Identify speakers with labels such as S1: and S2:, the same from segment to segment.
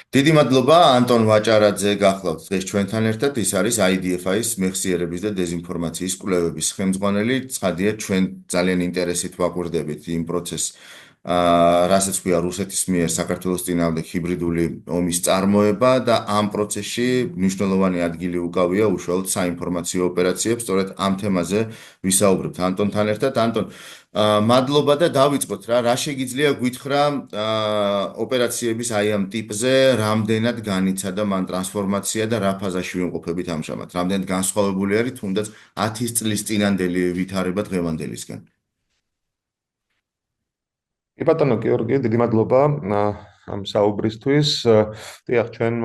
S1: დიდი მადლობა ანტონ ვაჭარაძე გახლავთ დღეს ჩვენთან ერთად. ის არის IDFI-ის მეხსიერების და დეზინფორმაციის კვლევების ხელმძღვანელი. ცხადია, ჩვენ ძალიან ინტერესით ვაკვირდებით იმ პროცესს, რასაც ქვია რუსეთის მიერ საქართველოს წინააღმდეგ ჰიბრიდული ომის წარმოება და ამ პროცესში მნიშვნელოვანი ადგილი უკავია უშუალოდ საინფორმაციო ოპერაციებს. სწორედ ამ თემაზე ვისაუბრებთ ანტონთან ერთად. ანტონ, მადლობა და დავიწყოთ რა შეგიძლია გითხრა ოპერაციების აი ამ ტიპზე, რამდენად განიცადა მან ტრანსფორმაცია და რა ფაზაში ვიმყოფებით ამჟამად, რამდენად განსხვავებული არის თუნდაც 10 წლის წინანდელი ვითარება დღევანდელისგან.
S2: კი ბატონო გიორგი, დიდი მადლობა ამ საუბრისთვის. დიახ, ჩვენი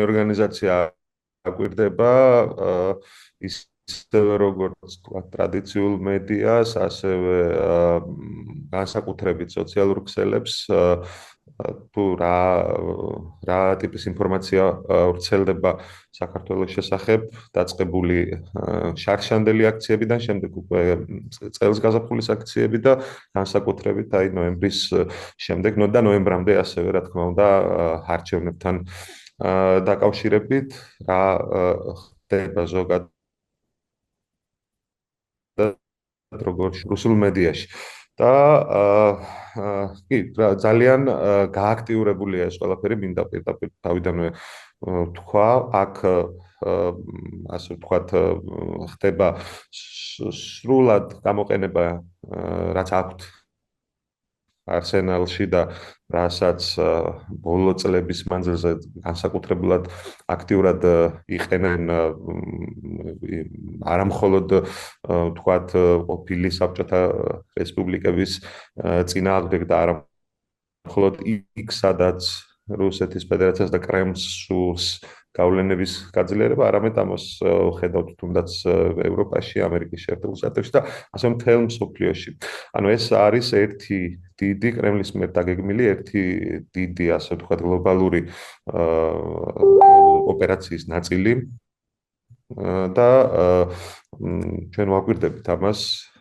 S2: ორგანიზაცია აკვირდება ისევე როგორც თქვა ტრადიციულ მედიას, ასევე განსაკუთრებით სოციალურ ქსელებს, თუ რა ტიპის ინფორმაცია ვრცელდება საქართველოს შესახებ დაწყებული შარშანდელი აქციებიდან, შემდეგ უკვე წელს გაზაფხულის აქციები და განსაკუთრებით აი ნოემბრის შემდეგ, და ნოემბრამდე ასევე რა თქმა უნდა არჩევნებთან დაკავშირებით რა ხდება ზოგადად როგორც რუსულ მედიაში. და კი, ძალიან გააქტიურებულია ეს ყველაფერი, მინდა პირდაპირ თავიდანვე თქვა, აქ ასე ვთქვათ, ხდება სრულად გამოყენება, რაც აქვთ არსენალში და რასაც ბოლო წლების მანძილზე განსაკუთრებულად აქტიურად იყენენ არამხოლოდ ვთქვათ ყოფილი საბჭოთა რესპუბლიკების წინააღმდეგ და არამხოლოდ იქ, სადაც რუსეთის ფედერაციას და კრემლს სურს გავლენების გაძლიერება, არამედ ამას ხედავთ თუნდაც ევროპაში, ამერიკის შეერთებულ შტატებში და ასე მთელ მსოფლიოში. ანუ ეს არის ერთი დიდი კრემლის მიერ დაგეგმილი, ერთი დიდი, ასე ვთქვათ, გლობალური ოპერაციის ნაწილი და ჩვენ ვაკვირდებით ამას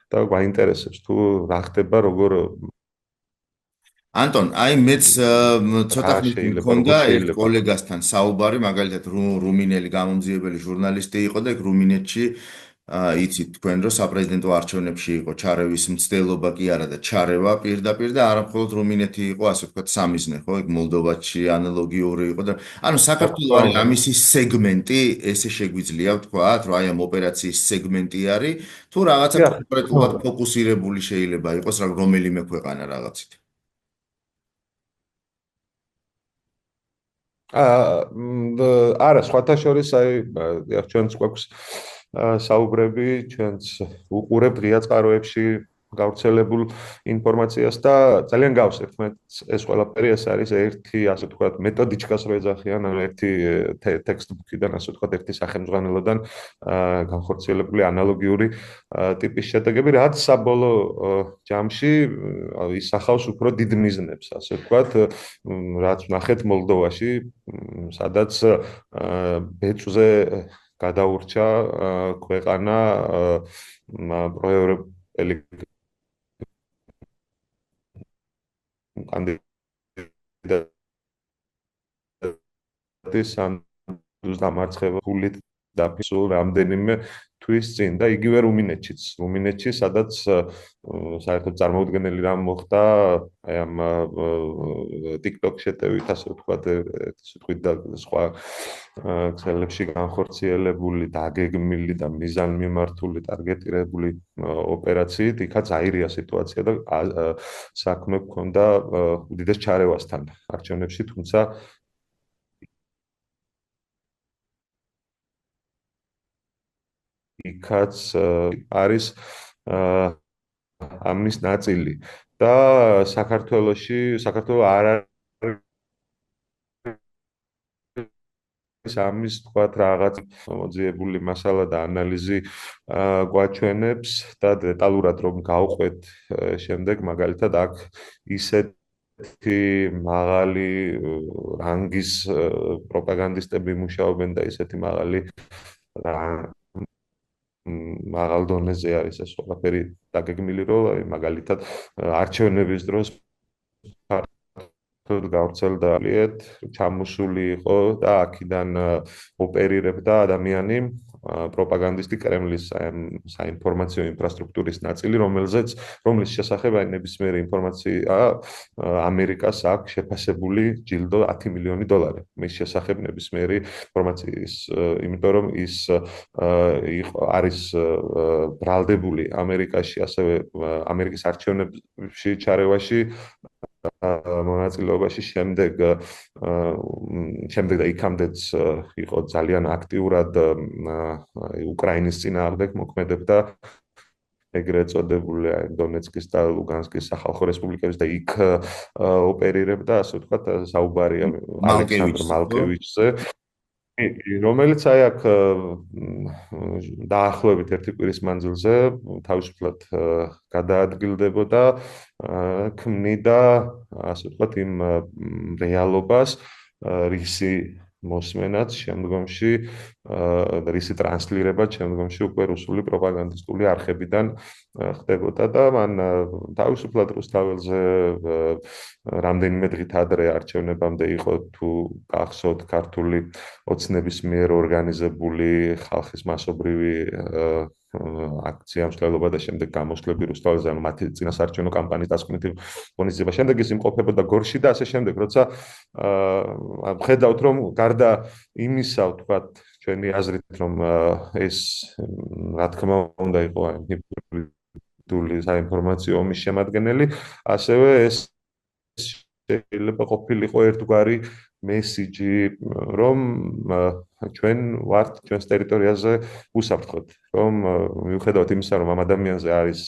S2: და გვაინტერესებს თუ რა ხდება,
S1: ანტონ, აი მეც ცოტა
S2: რა
S1: ხნით
S2: შეიძლება,
S1: მქონდა
S2: როგორ
S1: ერთ
S2: შეიძლება.
S1: კოლეგასთან საუბარი, მაგალითად რუმინელი გამომძიებელი ჟურნალისტი იყო და ეგ რუმინეთში იცით თქვენ რომ საპრეზიდენტო არჩევნებში იყო ჩარევის მცდელობა კი არა და ჩარევა პირდაპირ და არა მხოლოდ რუმინეთი იყო, ასე ვთქვათ, სამიზნე, ხო? ეგ მოლდოვაში ანალოგიური იყო და ანუ
S2: რა
S1: საქართველოს
S2: თქმა
S1: არის
S2: უნდა.
S1: ამისი სეგმენტი, ესე შეგვიძლია ვთქვათ, რომ აი ამ ოპერაციის სეგმენტი არის თუ რაღაცა
S2: დიახ, რა თქმა
S1: კონკრეტულად
S2: უნდა.
S1: ფოკუსირებული შეიძლება იყოს რომელიმე ქვეყანა რაღაცით.
S2: არა, სხვათა შორის აი ჩვენც გვაქვს საუბრები, ჩვენც უყურებთ ღია წყაროებში გავრცელებულ ინფორმაციას და ძალიან გავს ერთმანეთს ეს ყველაფერი. ეს არის ერთი, ასე ვთქვათ, მეთოდიჩკას რო ეძახიან, ანუ ერთი ტექსტბუქიდან, ასე ვთქვათ, ერთი სახელმძღვანელოდან განხორციელებული ანალოგიური ტიპის შედეგები, რაც საბოლოო ჯამში ისახავს უფრო დიდ მიზნებს, ასე ვთქვათ, რაც ვნახეთ მოლდოვაში, სადაც ბეწვზე გადაურჩა ქვეყანა პროევროპელი კანდიდატის სანდუს დამარცხებული დაფისულ რამდენიმე თვის წინ და იგივე რუმინეთში, სადაც საერთოდ წარმოუდგენელი რამ მოხდა აი ამ TikTok შეტევით, ასე ვთქვათ, სიტყვით და სხვა ქსელებში განხორციელებული, დაგეგმილი და მიზანმიმართული, ტარგეტირებული ოპერაციით, იქაც აირია სიტუაცია და საქმე ჰქონდა უდიდეს ჩარევასთან არჩევნებში, თუმცა იქაც არის ამის ნაწილი და საქართველოს არ არის ამის თქვათ რაღაც მოძიებული მასალა და ანალიზი გვაჩვენებს და დეტალურად რომ გავყვეთ შემდეგ მაგალითად აქ ისეთი მაღალი რანგის პროპაგანდისტები მუშაობენ და ისეთი მაღალ დონეზე არის ეს ყველაფერი დაგეგმილი, რომ მაგალითად არჩევნების დროს გავრცელდა ჩამოსული იყო და აქედან ოპერირებდა ადამიანი პროპაგანდისტი კრემლის საინფორმაციო ინფრასტრუქტურის ნაწილი, რომლის შესახებ ნებისმიერი ინფორმაცია ამერიკას აქვს შეფასებული ჯილდო $10 მილიონი. მის შესახებ ნებისმიერი ინფორმაციის, იმიტომ რომ ის არის ბრალდებული ამერიკაში, ასევე ამერიკის არჩევნებში ჩარევაში მონაწილეობაში შემდეგ და იქამდეც იყო ძალიან აქტიურად უკრაინის წინააღმდეგ მოქმედებდა ეგრეთ წოდებული დონეცკის და ლუგანსკის სახალხო რესპუბლიკების და იქ ოპერირებდა, ასე ვთქვათ, საუბარია ალექსანდრ მალკევიჩზე, რომელიც აი აქ დაახლოებით ერთი კვირის მანძილზე თავისუფლად გადაადგილდებოდა, ქმნიდა, ასე ვთქვათ, იმ რეალობას, რისი მოსმენაც შემდგომში რისი ტრანსლირება შემდგომში უკვე რუსული პროპაგანდისტული არხებიდან ხდებოდა და მან თავისუფლად რუსთაველზე რამდენიმე დღით ადრე არჩევნებამდე იყო თუ გახსოვთ ქართული ოცნების მიერ ორგანიზებული ხალხის მასობრივი აქცია მსვლელობა და შემდეგ გამოსვლები რუსთაველზე, მათი წინასაარჩევნო კამპანიის დასკვნითი ღონისძიება. შემდეგ ის იმყოფებოდა გორში და ასე შემდეგ, როცა ხედავთ რომ გარდა იმისა, ვთქვათ, ჩვენი აზრით რომ ეს რა თქმა უნდა იყო ჰიბრიდული საინფორმაციო ომის შემადგენელი, ასევე ეს შეიძლება ყოფილიყო ერთგვარი მესიჯი, რომ ჩვენ ვართ ჩვენს ტერიტორიაზე უსაფრთხოდ, რომ მიუხედავად იმისა, რომ ამ ადამიანზე არის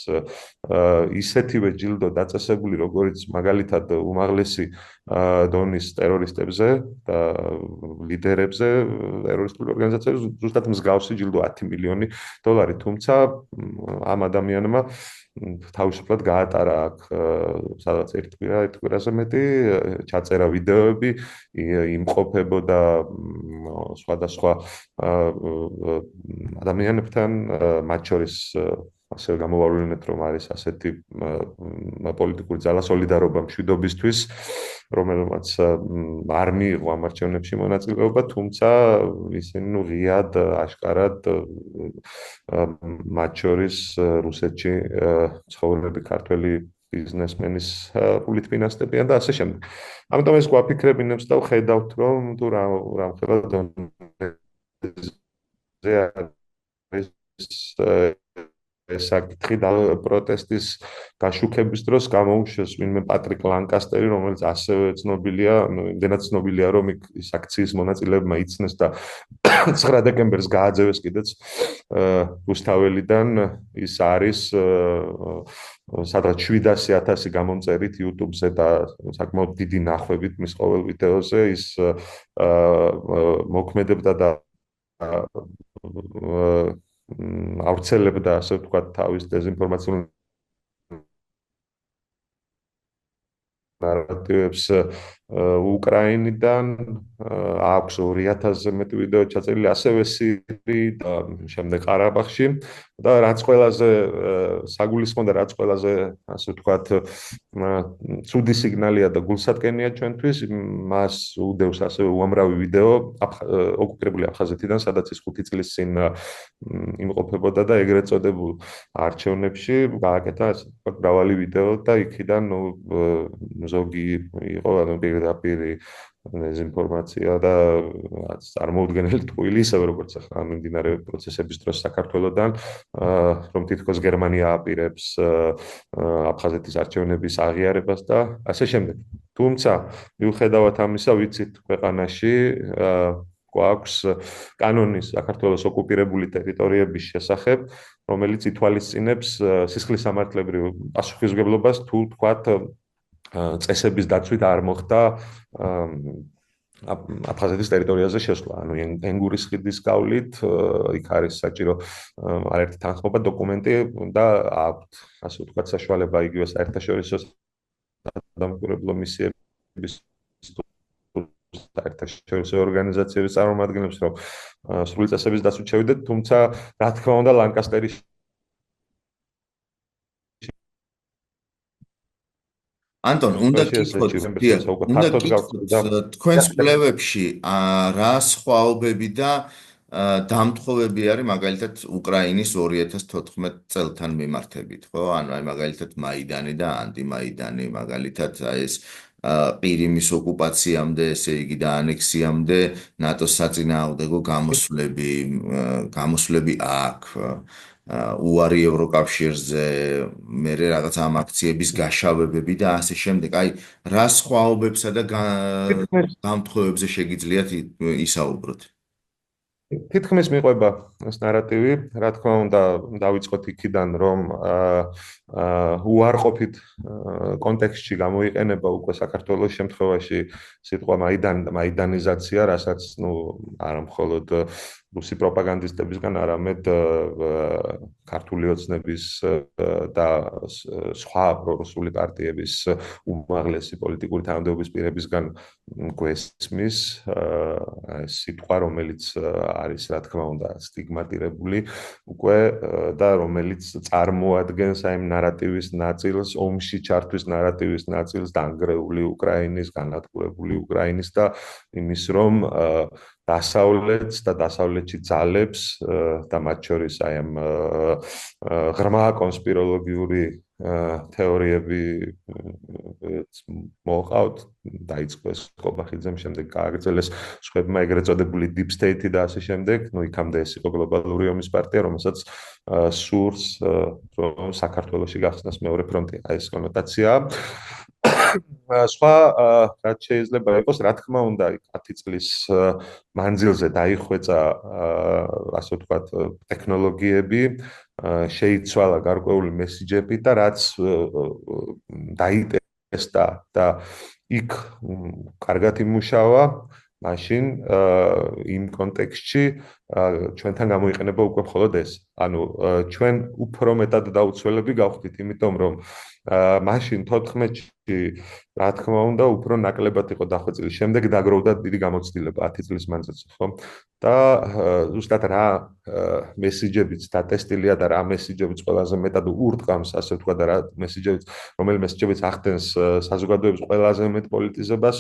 S2: ისეთივე ჯილდო დაწესებული, როგორც მაგალითად უმაღლესი დონის ტერორისტებზე და ლიდერებზე ტერორისტული ორგანიზაციების, ზუსტად მსგავსი ჯილდო $10 მილიონი, თუმცა ამ ადამიანმა თავისუფლად გაატარა აქ სადაც ერთ კვირაზე მეტი, ჩაწერა ვიდეოები, იმყოფებოდა სხვადასხვა ადამიანებთან, მათ შორის ასევე გამოვავლინეთ, რომ არის ასეთი პოლიტიკური ძალა სოლიდარობა მშვიდობისთვის, რომელმაც არ მიიღო ამ არჩევნებში მონაწილეობა, თუმცა ისინი ღიად აშკარად მათ შორის რუსეთში ცხოვრები ქართველი ბიზნესმენის ფულით ფინანსდებიან და ასე შემდეგ. ამიტომ ეს გვაფიქრებინებს და ვხედავთ, რომ თუ რამხელა დონეზე არის საკითხი და პროტესტის გაშუქების დროს გამოუშვეს ვინმე პატრიკ ლანკასტერი, რომელიც ასევე ცნობილია, იმდენად ცნობილია, რომ ის აქციის მონაწილეებმა იცნეს და 9 დეკემბერს გააძევეს კიდეც რუსთაველიდან. ის არის სადღაც 700,000 გამომწერით YouTube-ზე და საკმაოდ დიდი ნახვებით მის ყოველ ვიდეოზე ის მოქმედებდა და ავრცელებდა, ასე ვთქვათ, თავის დეზინფორმაციულ ნარატივებს უკრაინიდან, აქვს 2000-ზე მეტი ვიდეო ჩაწერილი, ასევე სირიი და შემდეგ ყარაბაღში და რაც ყველაზე საგულისხმო და რაც ყველაზე, ასე ვთქვათ, ცუდი სიგნალია და გულსატკენია ჩვენთვის, მას უდევს ასევე უამრავი ვიდეო ოკუპირებული აფხაზეთიდან, სადაც ის 5 წლის წინ იმყოფებოდა და ეგრეთ წოდებულ არჩევნებში გააკეთა მრავალი ვიდეო და იქიდან ზოგი იყო პირდაპირი დეზინფორმაცია და წარმოუდგენელი ტყუილი, ისევე როგორც ახლა მიმდინარე პროცესების დროს საქართველოსთან, რომ თითქოს გერმანია აპირებს აფხაზეთის არჩევნების აღიარებას და ასე შემდეგ. თუმცა მიუხედავად ამისა, ვიცით ქვეყანაში გვაქვს კანონი საქართველოს ოკუპირებული ტერიტორიების შესახებ, რომელიც ითვალისწინებს სისხლისამართლებრივ პასუხისმგებლობას, თუ თქვათ წესების დაცვით არ მოხდა აფხაზეთის ტერიტორიაზე შესვლა. ანუ ენგურის ხიდის გავლით, იქ არის საჭირო არაერთი თანხმობა, დოკუმენტი და აქვთ, ასე ვთქვათ, საშუალება იგივე საერთაშორისო დამკვირვებლო მისიების საერთაშორისო ორგანიზაციების წარმომადგენლებს, რომ სრული წესების დაცვით შევიდეთ, თუმცა რა თქმა უნდა ლანკასტერის
S1: ანტონ, უნდა
S2: შემთხვევაში
S1: გითხოთ,
S2: ესეთი რამე
S1: დიახ,
S2: როცა უკვე
S1: უნდა
S2: ფართოდ
S1: გითხოთ
S2: გავრცელდა.
S1: თქვენს კვლევებში რა სხვაობები და დამთხოვები არის მაგალითად უკრაინის 2014 წელთან მიმართებით, ხო? ანუ აი მაგალითად მაიდანი და ანტიმაიდანი, მაგალითად აი ეს ყირიმის ოკუპაციამდე, ესე იგი და ანექსიამდე ნატოს საწინააღმდეგო გამოსვლები აქვს. უარი ევროკავშირზე, მე რაღაც ამ აქციების გაშავებები და ასე შემდეგ. აი, რა სხვაობებსა და
S2: თითქმის
S1: დამთხოვებზე შეგიძლიათ ისაუბროთ?
S2: თითქმის მიყვება ეს ნარატივი, რა თქმა უნდა, დავიწყოთ იქიდან, რომ უარყოფით კონტექსტში გამოიყენება უკვე საქართველოს შემთხვევაში სიტყვა მაიდანიზაცია, რასაც არა მხოლოდ რუსი პროპაგანდისტებისგან, არამედ ქართული ოცნების და სხვა პრორუსული პარტიების უმაღლესი პოლიტიკური თანამდებობის პირებისგან გვესმის სიტყვა, რომელიც არის, რა თქმა უნდა, სტიგმატირებული უკვე და რომელიც წარმოადგენს აი ნარატივის ნაწილს, ომში ჩართვის ნარატივის ნაწილს, დანგრეული უკრაინის, განადგურებული უკრაინის და იმის, რომ დასავლეთს და დასავლეთში ძალებს და მათ შორის აი ამ ღრმა კონსპიროლოგიური თეორიები მოყავთ, დაიწყო ეს კობახიძემ, შემდეგ გააგრძელეს სხვებმა ეგრეთ წოდებული deep state და ასე შემდეგ, იქამდე ეს იყო გლობალური ომის პარტია, რომელსაც სურს რომ საქართველოში გახსნას მეორე ფრონტი, აი ეს კონოტაციაა. სხვა რაც შეიძლება იყოს, რა თქმა უნდა, 10 წლის მანძილზე დაიხვეწა ასე ვთქვათ ტექნოლოგიები, შეიცვალა გარკვეული მესიჯები და რაც დაიტესტა და იქ კარგად იმუშავა, მაშინ იმ კონტექსტში ჩვენთან გამოიყენება უკვე მხოლოდ ეს. ანუ ჩვენ უფრო მეტად დაუცველები გავხდით, იმიტომ რომ მაშინ 14-ში რა თქმა უნდა უფრო ნაკლებად იყო დახვეწილი. შემდეგ დაგროვდა დიდი გამოცდილება 10 წლის მანძილზე, ხო? და ზუსტად რა მესიჯებიც დატესტილია და რა მესიჯებიც ყველაზე მეტად ურტყამს, ასე ვთქვა და რა მესიჯებიც, რომელი მესიჯებიც ახდენს საზოგადოების ყველაზე მეტ პოლიტიზებას,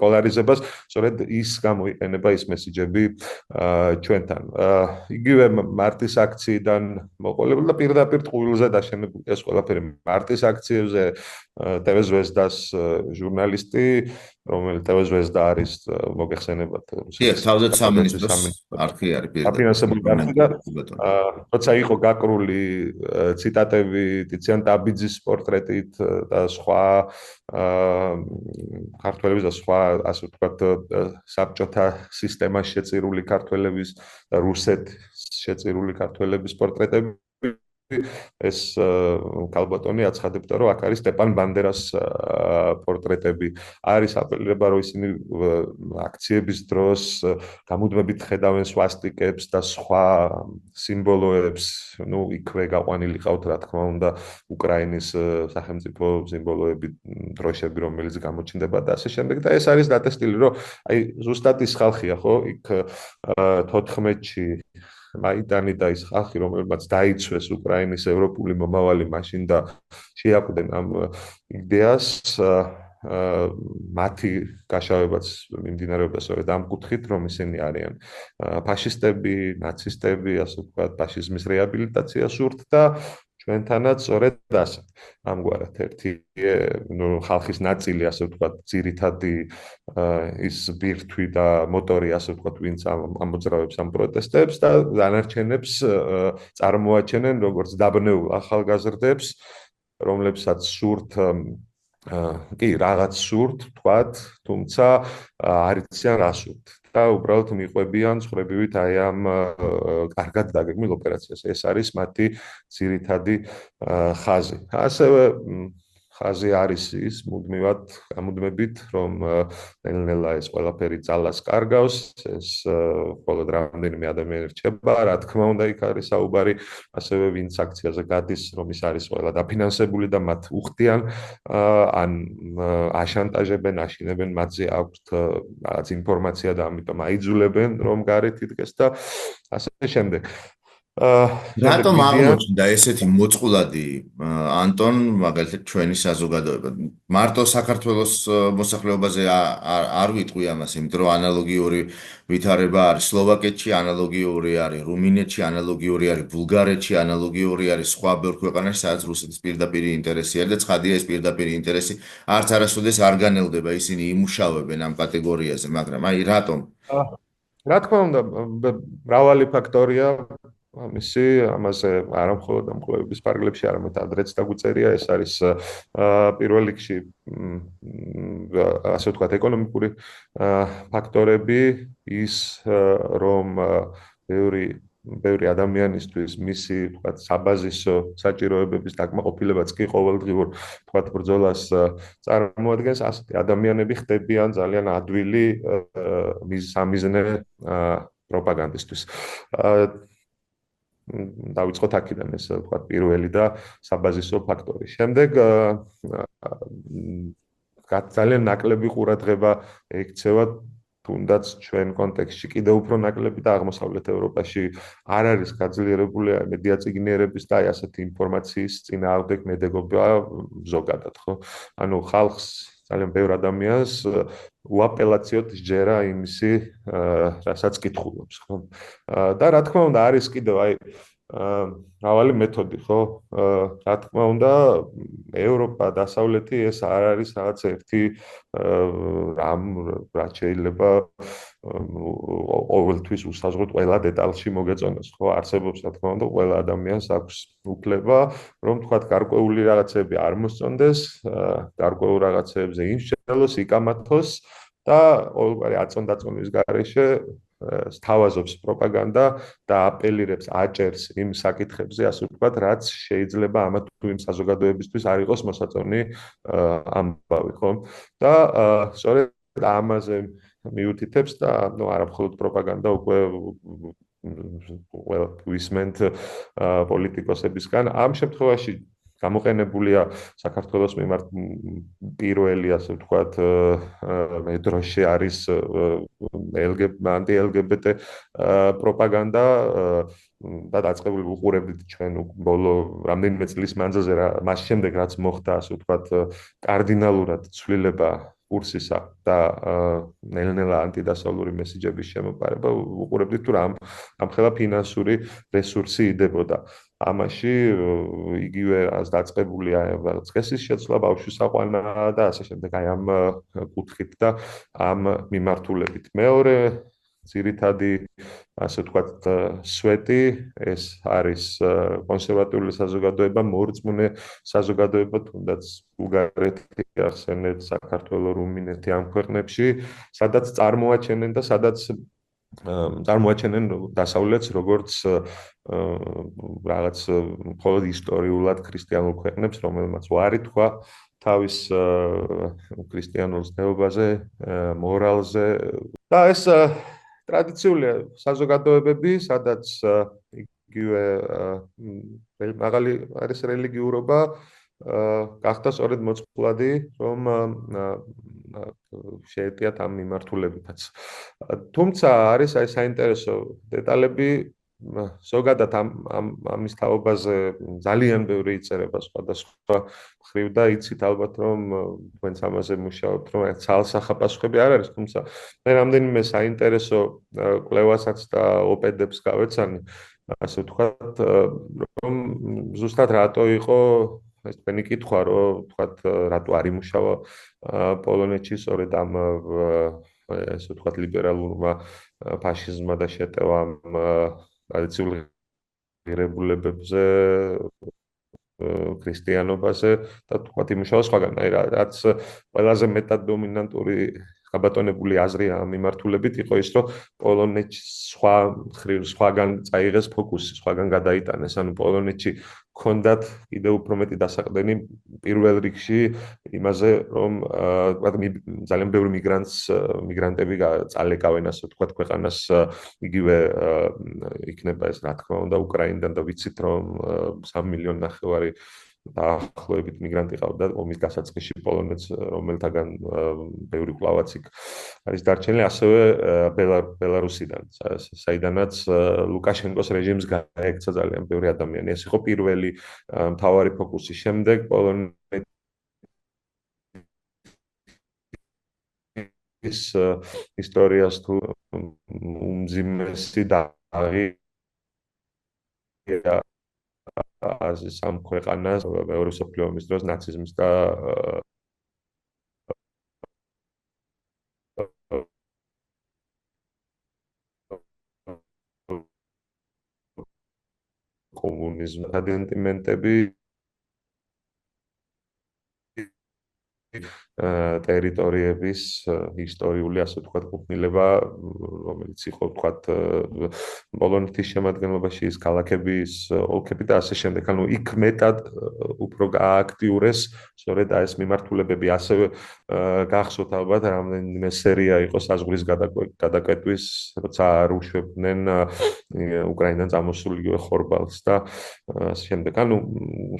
S2: პოლარიზებას, სწორედ ის გამოიყენება ის მესიჯები ჩვენთან. იგივე მარტის აქციიდან მოყოლებული და პირდაპირ ტყუილზე დაშენებული ეს ყველაფერი მარტის აქციებზე TV Zvezdas ჟურნალისტი, რომელიც TV Zvezda არის მოგეხსენებათ
S1: რუსეთის თავდაცვის სამინისტროს არქი არის
S2: დაფინანსებული არქი და როცა იყო გაკრული ციტატები ტიციან ტაბიძის პორტრეტით და სხვა ქართველების და სხვა ასე ვთქვათ საბჭოთა სისტემაში შეწირული ქართველების და რუსეთის შეწირული ქართველების პორტრეტები ეს კალბატონი აცხადებდა, რომ აქ არის სტეპან ბანდერას პორტრეტები. არის აპელირება, რომ ისინი აქციების დროს გამუდმებით ხედავენ სვასტიკებს და სხვა სიმბოლოებს, იქვე გაყვანილი ყავთ, რა თქმა უნდა, უკრაინის სახელმწიფო სიმბოლოები, დროშები, რომელიც გამოჩნდება და ასე შემდეგ. და ეს არის დატესტილი, რომ აი ზუსტად ის ხალხია, ხო, იქ 14-ში მაიდანი და ის ხალხი, რომელმაც დაიცვეს უკრაინის ევროპული მომავალი მაშინ და შეაკვდნენ ამ იდეას, მათი გაშავებაც მიმდინარეობდა სწორედ ამ კუთხით, რომ ისინი არიან ფაშისტები, ნაცისტები, ასე ვთქვათ, ფაშიზმის რეაბილიტაცია სურთ და ჩვენთანაც სწორედ ასე. ამგვარად ერთი ხალხის ნაწილი, ასე ვთქვათ, ძირითადი ის ბირთვი და მოტორი, ასე ვთქვათ, ვინც ამოძრავებს ამ პროტესტებს და დანარჩენებს წარმოაჩენენ როგორც დაბნეულ ახალგაზრდებს, რომლებსაც სურთ კი, რაღაც სურთ, ვთქვათ, თუმცა არ იციან რა სურთ. და უბრალოდ მიყვებიან ცხრებივით აი ამ კარგად დაგეგმილ ოპერაციას. ეს არის მათი ძირითადი ხაზი. ასევე ხაზი არის ის მუდმივად გამუდმებით, რომ ნელ-ნელა ეს ყველაფერი ძალას კარგავს, ეს მხოლოდ რამდენიმე ადამიანი რჩება, რა თქმა უნდა, იქ არის საუბარი, ასევე ვინც აქციაზე გადის, რომ ის არის ყველა დაფინანსებული და მათ უხდიან, ან აშანტაჟებენ, აშინებენ, მათზე აქვთ რაღაც ინფორმაცია და ამიტომ აიძულებენ, რომ გარეთ იდგეს და ასე შემდეგ. შემდეგ
S1: რატომ
S2: მიდიან
S1: აღმოჩნდა ესეთი მოწყვლადი ანტონ მაგალითად ჩვენი საზოგადოება მარტო საქართველოს მოსახლეობაზე არ ვიტყვი ამას იმიტომ რომ ანალოგიური ვითარება არის სლოვაკეთში ანალოგიური არის რუმინეთში ანალოგიური არის ბულგარეთში ანალოგიური არის სხვა ბევრ ქვეყანაში სადაც რუსეთის პირდაპირი ინტერესი არის და ცხადია ეს პირდაპირი ინტერესი არც არასოდეს არ განელდება ისინი იმუშავებენ ამ კატეგორიაზე მაგრამ აი რატომ
S2: რა თქმა უნდა მრავალი ფაქტორია ამისი ამაზე არა მხოლოდ ამ კვლევების ფარგლებში არამედ ადრეც დაგვიწერია ეს არის პირველ რიგში ასე ვთქვათ ეკონომიკური ფაქტორები ის რომ ბევრი ადამიანისთვის მისი ვთქვათ საბაზისო საჭიროებების დაკმაყოფილებაც კი ყოველდღიურ ვთქვათ ბრძოლას წარმოადგენს ასეთი ადამიანები ხდებიან ძალიან ადვილი სამიზნე პროპაგანდისტვის დავიწყოთ აქედან ეს ვთქვათ პირველი და საბაზისო ფაქტორი. შემდეგ ძალიან ნაკლები ყურადღება ექცევა თუნდაც ჩვენ კონტექსტში კიდევ უფრო ნაკლები და აღმოსავლეთ ევროპაში არ არის გაძლიერებული მედია წიგნიერების და აი ასეთი ინფორმაციის წინააღმდეგ მედეგობა ზოგადად, ხო? ანუ ხალხს ძალიან ბევრ ადამიანს უაპელაციოდ სჯერა იმისი, რასაც კითხულობს, ხო? და რა თქმა უნდა არის კიდევ აი მრავალი მეთოდი, ხო? რა თქმა უნდა ევროპა დასავლეთი ეს არ არის რაღაც ერთი რამ რაც შეიძლება ყოველთვის უსაზღვროდ ყველა დეტალში მოგეწონოს, ხო? არსებობს რა თქმა უნდა ყველა ადამიანს აქვს უფლება რომ თქვათ გარკვეული რაღაცები არ მოსწონდეს, გარკვეულ რაღაცებზე იმსჯელოს, იკამათოს და ყოველგვარი აწონდაწონვის გარეშე სთავაზობს პროპაგანდა და აპელირებს აჭერს იმ საკითხებზე, ასე ვთქვათ, რაც შეიძლება ამა თუ იმ საზოგადოებისთვის არ იყოს მოსაწონი ამბავი, ხო? და სწორედ ამაზე მიუთითებს და ნუ არა მხოლოდ პროპაგანდა უკვე ყველა ვისმენთ პოლიტიკოსებისგან ამ შემთხვევაში გამოყენებულია საქართველოს მიმართ პირველი ასე ვთქვათ დროში არის ანტი-LGBT პროპაგანდა და დაწყებული უყურებდით ჩვენ ბოლო რამდენიმე წლის მანძილზე მას შემდეგ რაც მოხდა ასე ვთქვათ კარდინალურად ცვლილება კურსისა და ნელ-ნელა ანტიდასავლური მესიჯების შემოყარება უყურებდით თუ ამ ხელა ფინანსური რესურსი იდებოდა ამაში იგივე ას დაწყებულია წესის შეცვლა ბავშვის აყვანა და ასე შემდეგ აი ამ კუთხით და ამ მიმართულებით მეორე ძირითადი ასე ვთქვათ სვეტი ეს არის კონსერვატიული საზოგადოება მორწმუნე საზოგადოება თუნდაც ბულგარეთი ახსენეთ საქართველო რუმინეთი ამ ქვეყნებში სადაც წარმოაჩენენ და სადაც წარმოაჩენენ დასავლეთს როგორც რაღაც მხოლოდ ისტორიულად ქრისტიანულ ქვეყნებს რომელმაც უარი თქვა თავის ქრისტიანულ ზნეობაზე მორალზე და ეს ტრადიციული საზოგადოებები, სადაც იგივე მაღალი არის რელიგიურობა, გახდა სწორედ მოწყვლადი, რომ შეეტიათ ამ მიმართულებითაც. თუმცა არის აი საინტერესო დეტალები ზოგადად ამის თაობაზე ძალიან ბევრი იწერება სხვადასხვა მხრივ და იცით ალბათ რომ თქვენც ამაზე მუშაობთ რომ ცალსახა პასუხები არ არის თუმცა მე რამდენიმე საინტერესო კვლევასაც და ოპედებს გავეცანი ასე ვთქვათ რომ ზუსტად რატო იყო ეს თქვენი კითხვა რომ ვთქვათ რატო არ იმუშავა პოლონეთში სწორედ ამ ესე ვთქვათ ლიბერალურმა ფაშიზმმა და შეტევამ ტრადიციული ღირებულებებზე ქრისტიანობაზე და თქვათ იმუშავა სხვაგან, აი რაც ყველაზე მეტად დომინანტური გაბატონებული აზრი ამ მიმართულებით იყო ის, რომ პოლონეთში სხვაგან წაიღეს ფოკუსი, სხვაგან გადაიტანეს, ანუ პოლონეთში ქონდათ კიდევ უფრო მეტი დასაყრდენი პირველ რიგში იმაზე, რომ თქვათ ძალიან ბევრი მიგრანტები წალეკავენ, ასე ვთქვათ, ქვეყანას იგივე იქნება ეს, რა თქმა უნდა, უკრაინიდან და ვიცით, რომ 3,5 მილიონი დაახლოებით მიგრანტი ყავდა ომის გასაწყისში პოლონეთს, რომელთაგან ბევრი კვლავაც იქ არის დარჩენილი, ასევე ბელარუსიდან, საიდანაც ლუკაშენკოს რეჟიმს გაექცა ძალიან ბევრი ადამიანი. ეს იყო პირველი მთავარი ფოკუსი. შემდეგ პოლონეთის ისტორიას თუ უმძიმესი დაღი აზის ამ ქვეყანას მეორე მსოფლიო ომის დროს ნაციზმის და კომუნიზმის ადენტიმენტები ტერიტორიების ისტორიული, ასე ვთქვათ, კუთვნილება, რომელიც იყო, ვთქვათ, პოლონეთის შემადგენლობაში, ის ქალაქების, ოლქები და ასე შემდეგ. ანუ იქ მეტად უფრო გააქტიურეს სწორედ ეს მიმართულებები. ასევე გახსოვთ ალბათ, რამდენიმე სერია იყო საზღვრის გადაკეტვის, როცა არ უშვებდნენ უკრაინიდან წამოსულ იგივე ხორბალს და ასე შემდეგ. ანუ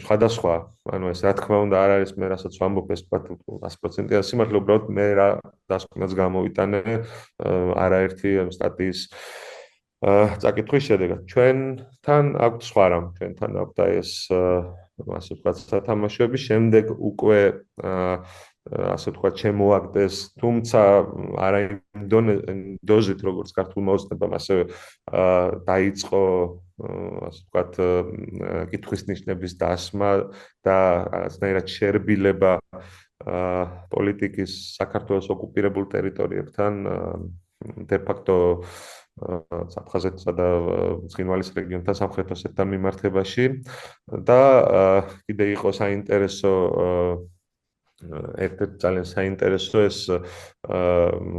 S2: სხვადასხვა, ანუ ეს რა თქმა უნდა არ არის მე რასაც ვამბობ ეს ვთქვათ 100%-იანი სიმართლე, უბრალოდ მე რა დასკვნაც გამოვიტანე არაერთი სტატიის წაკითხვის შედეგად. ჩვენთან აქვს სხვა რამ, ჩვენთან აქვს და ეს ასე ვთქვათ სათამაშოები, შემდეგ უკვე ასე ვთქვათ შემოაგდეს, თუმცა არა იმ დოზით, როგორც ქართულმა ოცნებამ, ასევე დაიწყო ასე ვთქვათ კითხვის ნიშნების დასმა და რაღაცნაირად შერბილება პოლიტიკის საქართველოს ოკუპირებულ ტერიტორიებთან de facto აფხაზეთსა და ცხინვალის რეგიონთან სამხრეთ ოსეთთან მიმართებაში და კიდე იყო საინტერესო ერთ-ერთი ძალიან საინტერესო ეს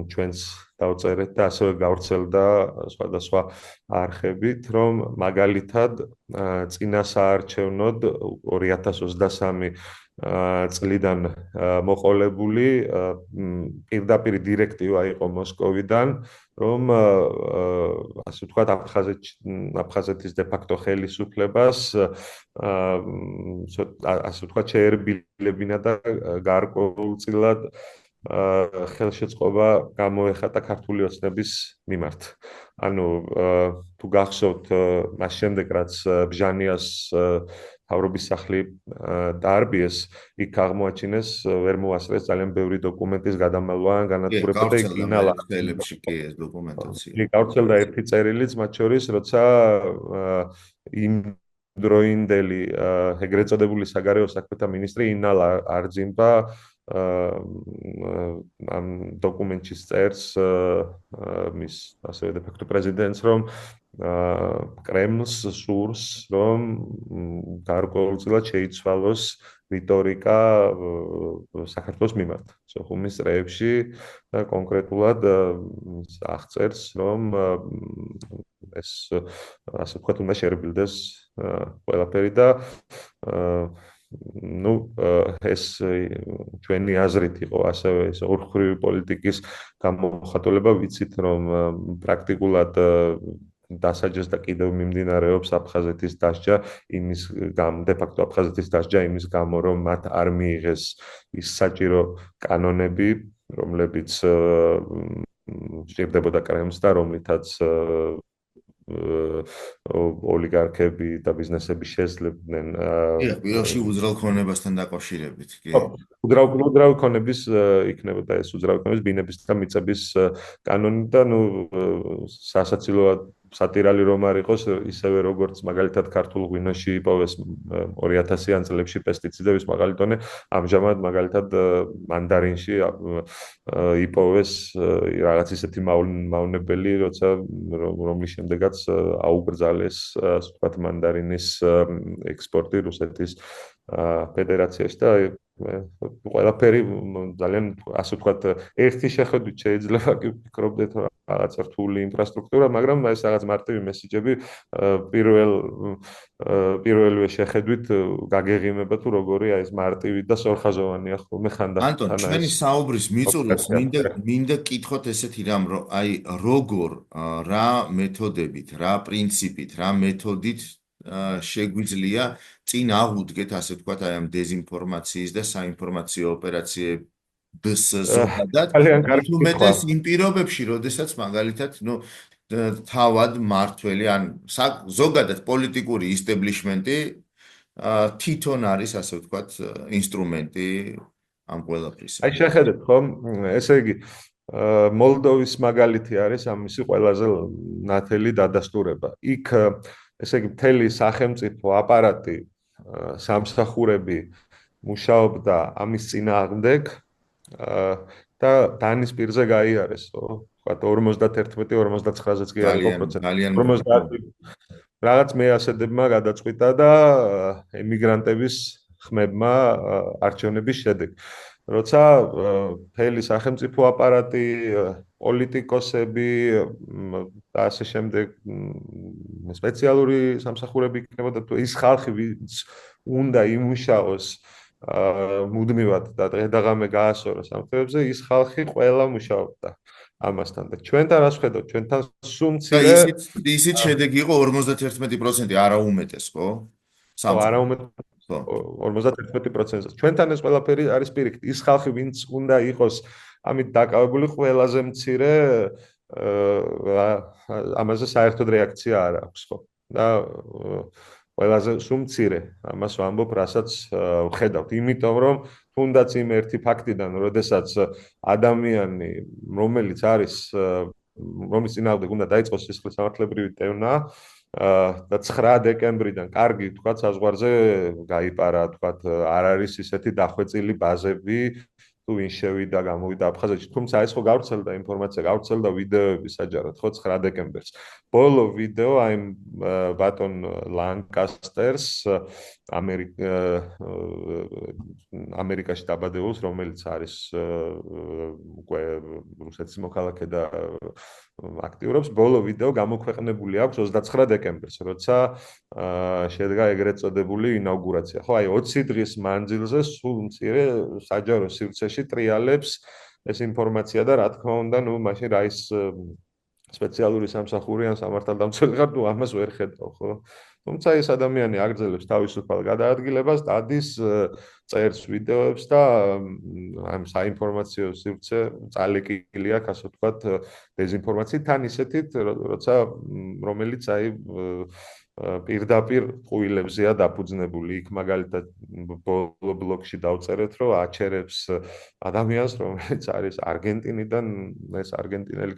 S2: ჩვენს დავწერეთ და ასევე გავრცელდა სხვადასხვა არხებით, რომ მაგალითად წინა საარჩევნოდ 2023 წლიდან მოყოლებული პირდაპირ დირექტივა იყო მოსკოვიდან, რომ ასე ვთქვათ აფხაზეთის de facto ხელისუფლებას ასე ვთქვათ შეერბილებინა და გარკვეულწილად ხელშეწყობა გამოეხატა ქართული ოცნების მიმართ. ანუ თუ გახსოვთ მას შემდეგ რაც ბჟანიას თავრობის სახლი დაარბიეს, იქ აღმოაჩინეს ვერ მოასწრეს ძალიან ბევრი დოკუმენტის გადამალვა ან განადგურება და ინალა
S1: წელებში კი ეს დოკუმენტაცია.
S2: კი, გავრცელდა ერთი წერილიც, მათ შორის, როცა იმ დროინდელი ეგრეთ წოდებული საგარეო საქმეთა მინისტრი ინალა არძიმბა ამ დოკუმენტში წერს მის ასევე de facto პრეზიდენტს, რომ კრემლს სურს, რომ გარკვეულწილად შეიცვალოს რიტორიკა საქართველოს მიმართ. სოხუმის წრეებში და კონკრეტულად აღწერს, რომ ეს ასე ვთქვათ, უნდა შერბილდეს ყველაფერი და ну ეს ჩვენი აზრით იყო ასევე ეს ორხრივი პოლიტიკის გამოხატულება, ვიცით რომ პრაქტიკულად დასაჯეს და კიდევ მიმდინარეობს აფხაზეთის დასჯა იმის გამო, de facto აფხაზეთის დასჯა იმის გამო, რომ მათ არ მიიღეს ის საჭირო კანონები, რომლებიც სჭირდებოდა კრემლს და რომლითაც ოლიგარქები და ბიზნესები შესძლებდნენ.
S1: პირველში უძრავ ქონებასთან დაკავშირებით, კი.
S2: უძრავ ქონების იქნებოდა ეს უძრავ ქონების ბინების და მიწების კანონი და ნუ სასაცილოა სატირალი რომ არ იყოს, ისევე როგორც მაგალითად ქართულ ღვინოში იპოვეს 2000-იან წლებში პესტიციდების მაღალი დონე, ამჟამად მაგალითად მანდარინში იპოვეს რაღაც ისეთი მავნებელი, როცა რომლის შემდეგაც აუკრძალეს, ასე ვთქვათ, მანდარინის ექსპორტი რუსეთის ფედერაციაში და ყველაფერი ძალიან ასე ვთქვათ, ერთი შეხედვით შეიძლება კი ვფიქრობდეთ რაღაც რთული ინფრასტრუქტურა, მაგრამ ეს რაღაც მარტივი მესიჯები პირველივე შეხედვით გაგეღიმება თუ როგორია ეს მარტივი და სორხაზოვანია ხოლმე ხანდახან.
S1: ანტონ, ჩვენი საუბრის მიწურულს მინდა კითხოთ ესეთი რამ, რომ აი როგორ რა მეთოდებით, რა პრინციპით, რა მეთოდით შეგვიძლია წინ აღუდგეთ, ასე ვთქვათ, აი ამ დეზინფორმაციის და საინფორმაციო ოპერაციების ზოგადად,
S2: ძალიან
S1: მით
S2: კარგი კითხვა.
S1: უმეტეს იმ პირობებში, როდესაც მაგალითად, თავად მართველი ან ზოგადად პოლიტიკური ისტაბლიშმენტი თვითონ არის, ასე ვთქვათ, ინსტრუმენტი ამ ყველაფრისა.
S2: აი შეხედეთ ხომ, ესე იგი მოლდოვის მაგალითი არის ამისი ყველაზე ნათელი დადასტურება. იქ ესე იგი მთელი სახელმწიფო აპარატი, სამსახურები მუშაობდა ამის წინააღმდეგ და დანის პირზე გაიარეს, ვთქვათ 51-59-ზეც კი არ იყო
S1: ძალიან
S2: პროცენტი.
S1: ძალიან
S2: 50 რაღაც მეასედებმა გადაწყვიტა და ემიგრანტების ხმებმა არჩევნების შედეგ. როცა მთელი სახელმწიფო აპარატი, პოლიტიკოსები და ასე შემდეგ სპეციალური სამსახურები იქნებოდა თუ ის ხალხი, ვინც უნდა იმუშაოს მუდმივად და დღე-დაღამე გაასწოროს ამ თემებზე, ის ხალხი ყველა მუშაობდა ამასთან და ჩვენთან რას ვხედავთ? ჩვენთან სულ
S1: და
S2: მცირე
S1: ისიც შედეგი იყო 51%, არა უმეტეს, ხო?
S2: ხო, არა
S1: სამწუხაროდ.
S2: უმეტეს
S1: ხო.
S2: 51%-ზე. ჩვენთან ეს ყველაფერი არის პირიქით. ის ხალხი, ვინც უნდა იყოს ამით დაკავებული, ყველაზე მცირე ამაზე საერთოდ რეაქცია არ აქვს, ხო? და ყველაზე სულ მცირე ამას ვამბობ, რასაც ვხედავთ. იმიტომ რომ თუნდაც იმ ერთი ფაქტიდან, როდესაც ადამიანი, რომელიც არის რომის წინააღმდეგ უნდა დაიწყოს სისხლისამართლებრივი დევნა და 9 დეკემბრიდან კარგი თქვა საზღვარზე გაიპარა, თქვა არ არის ისეთი დახვეწილი ბაზები თუ ვინ შევიდა, გამოვიდა აფხაზეთში, თუმცა ეს ხო გავრცელდა ინფორმაცია, გავრცელდა ვიდეოები საჯაროდ, ხო 9 დეკემბერს. ბოლო ვიდეო აი ბატონ ლანკასტერს ამერიკაში დაბადებულს, რომელიც არის უკვე რუსეთის მოქალაქე და აქტიურობს, ბოლო ვიდეო გამოქვეყნებული აქვს 29 დეკემბერს, როცა შედგა ეგრეთ წოდებული ინაუგურაცია. ხო, აი 20 დღის მანძილზე სულ მცირე საჯარო სივრცეში ტრიალებს ეს ინფორმაცია და რა თქმა უნდა, ნუ მაშინ რა ის სპეციალური სამსახური ან სამართალდამცველი ხარ, ნუ ამას ვერ ხედავ, ხო? თუმცა ეს ადამიანი აგრძელებს თავისუფალ გადაადგილებას, დადის წერს ვიდეოებს და ამ საინფორმაციო სივრცე წალეკილი აქვს, ასე ვთქვათ, დეზინფორმაციით, თან ისეთით, როცა რომელიც აი პირდაპირ ყვილებზეა დაფუძნებული. იქ მაგალითად ბოლო ბლოკში დავწერეთ, რომ აჩერებს ადამიანს, რომელიც არის არგენტინიდან, ეს არგენტინელი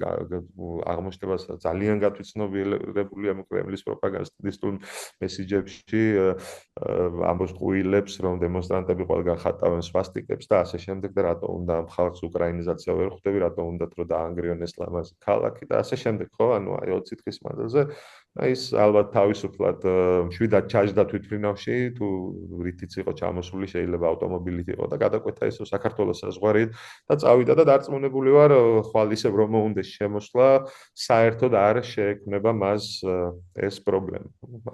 S2: აღმოჩნდება ძალიან გათვითცნობიერებულია კრემლის პროპაგანდისტულ მესიჯებში, ამბობს ყვილებს, რომ დემონსტრანტები ყველგან ხატავენ სვასტიკებს და ასე შემდეგ და რატო უნდა ამ ხალხს უკრაინიზაცია ვერ ხვდები, რატო უნდათ რომ დაანგრიონ ეს ლამაზი ქალაქი და ასე შემდეგ, ხო? ანუ აი 20 დღის მანძილზე ის ალბათ თავისუფლად მშვიდად ჩაჯდა თვითმფრინავში, თუ რითიც იყო ჩამოსული, შეიძლება ავტომობილით იყო და გადაკვეთა ისო საქართველოს საზღვარით და წავიდა და დარწმუნებული ვარ, ხვალ ისევ რომ მოუნდეს შემოსვლა, საერთოდ არ შეექმნება მას ეს პრობლემა.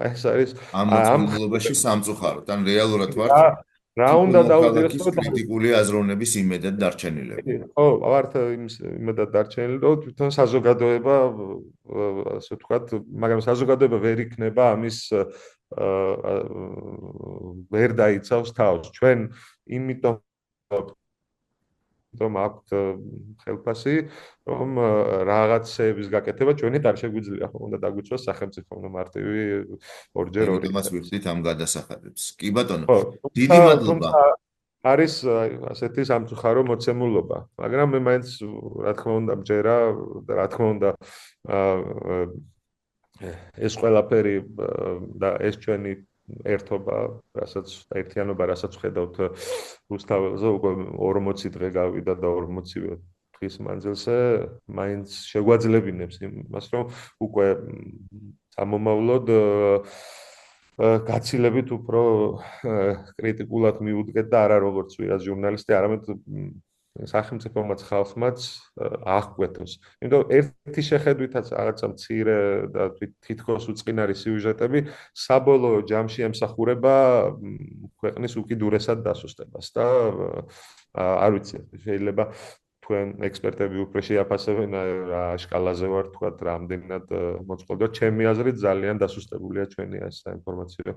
S2: ეს არის
S1: ამ
S2: ამ
S1: მოწყობილობაში სამწუხაროდ, ან რეალურად ვართ
S2: რა უნდა
S1: მოქალაქის
S2: დავუდგეს,
S1: კრიტიკული აზროვნების იმედად დარჩენილები.
S2: ხო, ვართ იმედად დარჩენილი, რომ თვითონ საზოგადოება, ასე ვთქვათ, მაგრამ საზოგადოება ვერ იქნება ამის ვერ დაიცავს თავს. ჩვენ იმიტომ აქვთ ხელფასი, რომ რაღაცების გაკეთება ჩვენით არ შეგვიძლია, ხო, უნდა დაგვიწვას სახელმწიფო, უნდა მარტივი ორჯერ ორი.
S1: ამიტომაც ვიხდით ამ გადასახადებს. კი ბატონო,
S2: ხო,
S1: დიდი მადლობა.
S2: არის ასეთი სამწუხარო მოცემულობა, მაგრამ მე მაინც რა თქმა უნდა მჯერა და რა თქმა უნდა ეს ყველაფერი და ეს ჩვენი ერთობა, რასაც ერთიანობა, რასაც ვხედავთ რუსთაველზე, უკვე 40 დღე გავიდა და 40 დღის მანძილზე მაინც შეგვაძლებინებს იმას, რომ უკვე სამომავლოდ გაცილებით უფრო კრიტიკულად მივუდგეთ და არა როგორც ვიღაც ჟურნალისტი, არამედ სახელმწიფომაც ხალხმაც აღკვეთოს. იმიტომ ერთი შეხედვითაც რაღაცა მცირე და თითქოს უწყინარი სიუჟეტები საბოლოო ჯამში ემსახურება ქვეყნის უკიდურესად დასუსტებას და არ ვიცი, შეიძლება თქვენ ექსპერტები უფრო შეაფასებენ რა სკალაზე ვარ თქვა რამდენად მოწყობილ. ჩემი აზრით ძალიან დასუსტებულია ჩვენი ეს საინფორმაციო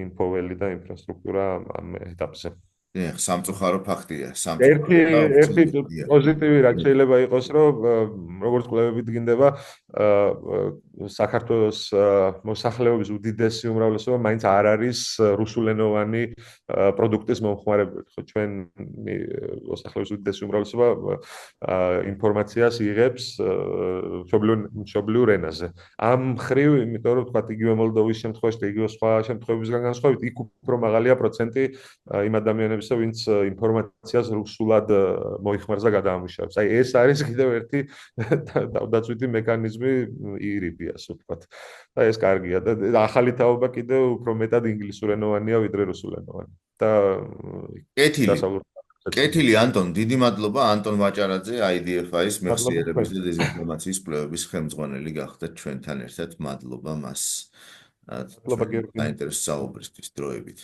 S2: ინფოველი და ინფრასტრუქტურა ამ ეტაპზე.
S1: სამწუხარო ფაქტია,
S2: ერთი
S1: სამწუხარო და
S2: ერთი
S1: ვრცელდება.
S2: პოზიტივი რაც შეიძლება იყოს, რომ როგორც კვლევები დგინდება, საქართველოს მოსახლეობის უდიდესი უმრავლესობა მაინც არ არის რუსულენოვანი პროდუქტის მომხმარებელი. ხო, ჩვენი მოსახლეობის უდიდესი უმრავლესობა ინფორმაციას იღებს მშობლიურ ენაზე. ამ მხრივ, იმიტომ რომ თქვა იგივე მოლდოვის შემთხვევაში და იგივე სხვა შემთხვევებისგან განსხვავებით, იქ უფრო მაღალია პროცენტი იმ ადამიანებისა, ვინც ინფორმაციას რუსულად მოიხმარს და გადაამუშავებს. აი ეს არის კიდევ ერთი დავდაცვითი მექანიზმი ირიბი, ასე ვთქვათ. და ეს კარგია და ახალი თაობა კიდევ უფრო მეტად ინგლისურენოვანია ვიდრე რუსულენოვანი. და
S1: კეთილი ანტონ, დიდი მადლობა ანტონ ვაჭარაძე, IDFI-ის მეხსიერების და დეზინფორმაციის კვლევების ხელმძღვანელი გახდათ ჩვენთან ერთად. მადლობა მას. საინტერესო საუბრისთვის დროებით.